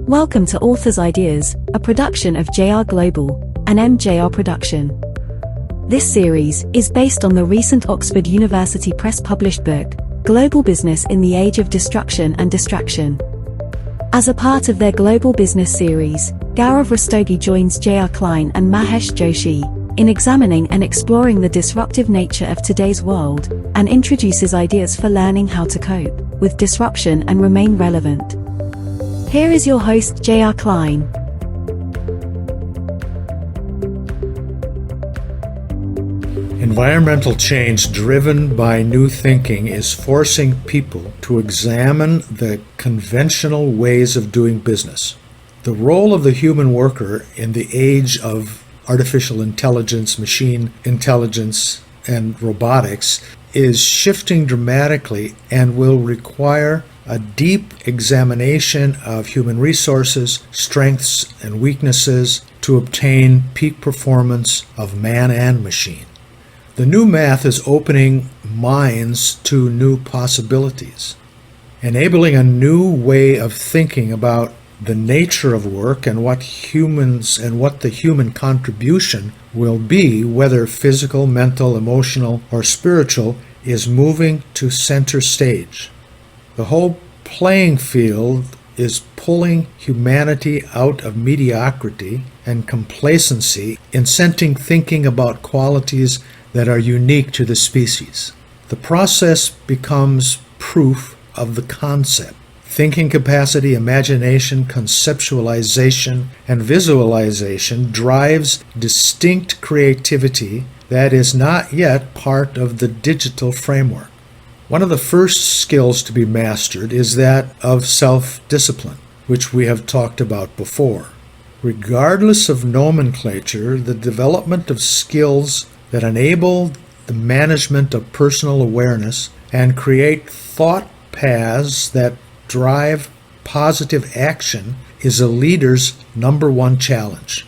Welcome to Author's Ideas, a production of JR Global, an MJR production. This series is based on the recent Oxford University Press published book, Global Business in the Age of Destruction and Distraction. As a part of their Global Business series, Gaurav Rastogi joins J.R. Klein and Mahesh Joshi in examining and exploring the disruptive nature of today's world, and introduces ideas for learning how to cope with disruption and remain relevant. Here is your host, J.R. Klein. Environmental change driven by new thinking is forcing people to examine the conventional ways of doing business. The role of the human worker in the age of artificial intelligence, machine intelligence, and robotics is shifting dramatically and will require a deep examination of human resources, strengths, and weaknesses to obtain peak performance of man and machine. The new math is opening minds to new possibilities, enabling a new way of thinking about the nature of work and what the human contribution will be, whether physical, mental, emotional, or spiritual, is moving to center stage. The whole playing field is pulling humanity out of mediocrity and complacency, incenting thinking about qualities that are unique to the species. The process becomes proof of the concept. Thinking capacity, imagination, conceptualization, and visualization drives distinct creativity that is not yet part of the digital framework. One of the first skills to be mastered is that of self-discipline, which we have talked about before. Regardless of nomenclature, the development of skills that enable the management of personal awareness and create thought paths that drive positive action is a leader's number one challenge.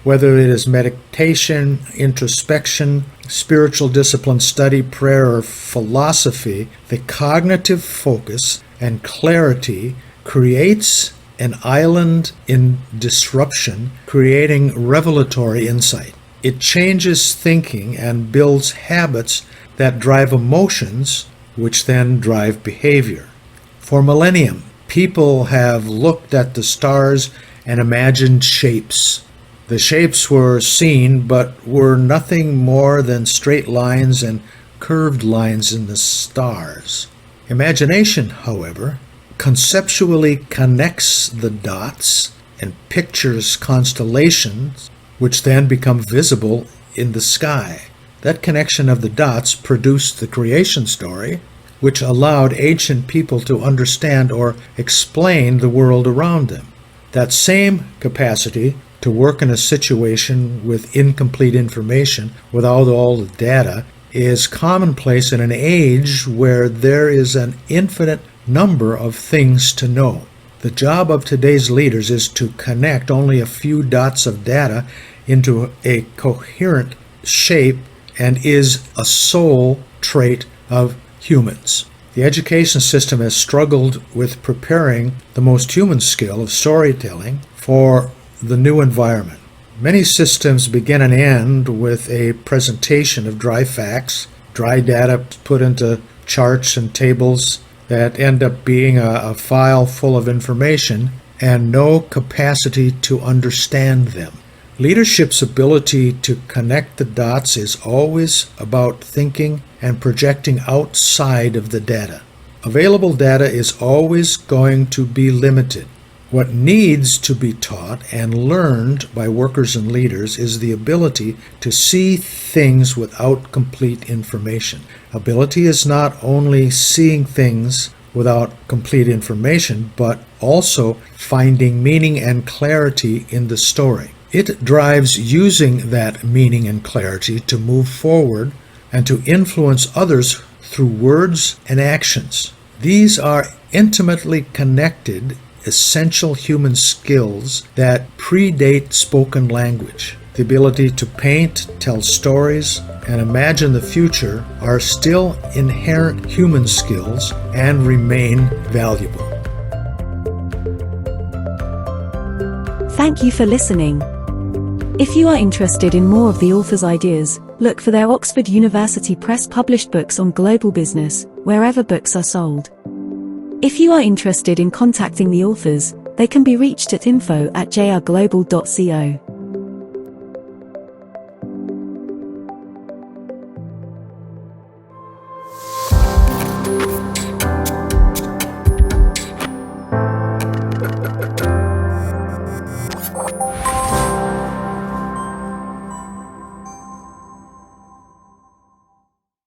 Whether it is meditation, introspection, spiritual discipline, study, prayer, or philosophy, the cognitive focus and clarity creates an island in disruption, creating revelatory insight. It changes thinking and builds habits that drive emotions, which then drive behavior. For millennium, people have looked at the stars and imagined shapes. The shapes were seen, but were nothing more than straight lines and curved lines in the stars. Imagination, however, conceptually connects the dots and pictures constellations, which then become visible in the sky. That connection of the dots produced the creation story, which allowed ancient people to understand or explain the world around them. That same capacity to work in a situation with incomplete information without all the data is commonplace in an age where there is an infinite number of things to know. The job of today's leaders is to connect only a few dots of data into a coherent shape and is a sole trait of humans. The education system has struggled with preparing the most human skill of storytelling for the new environment. Many systems begin and end with a presentation of dry facts, dry data put into charts and tables that end up being a file full of information and no capacity to understand them. Leadership's ability to connect the dots is always about thinking and projecting outside of the data. Available data is always going to be limited. What needs to be taught and learned by workers and leaders is the ability to see things without complete information. Ability is not only seeing things without complete information, but also finding meaning and clarity in the story. It drives using that meaning and clarity to move forward and to influence others through words and actions. These are intimately connected, essential human skills that predate spoken language. The ability to paint, tell stories, and imagine the future are still inherent human skills and remain valuable. Thank you for listening. If you are interested in more of the author's ideas, look for their Oxford University Press published books on global business, wherever books are sold. If you are interested in contacting the authors, they can be reached at info@jrglobal.co.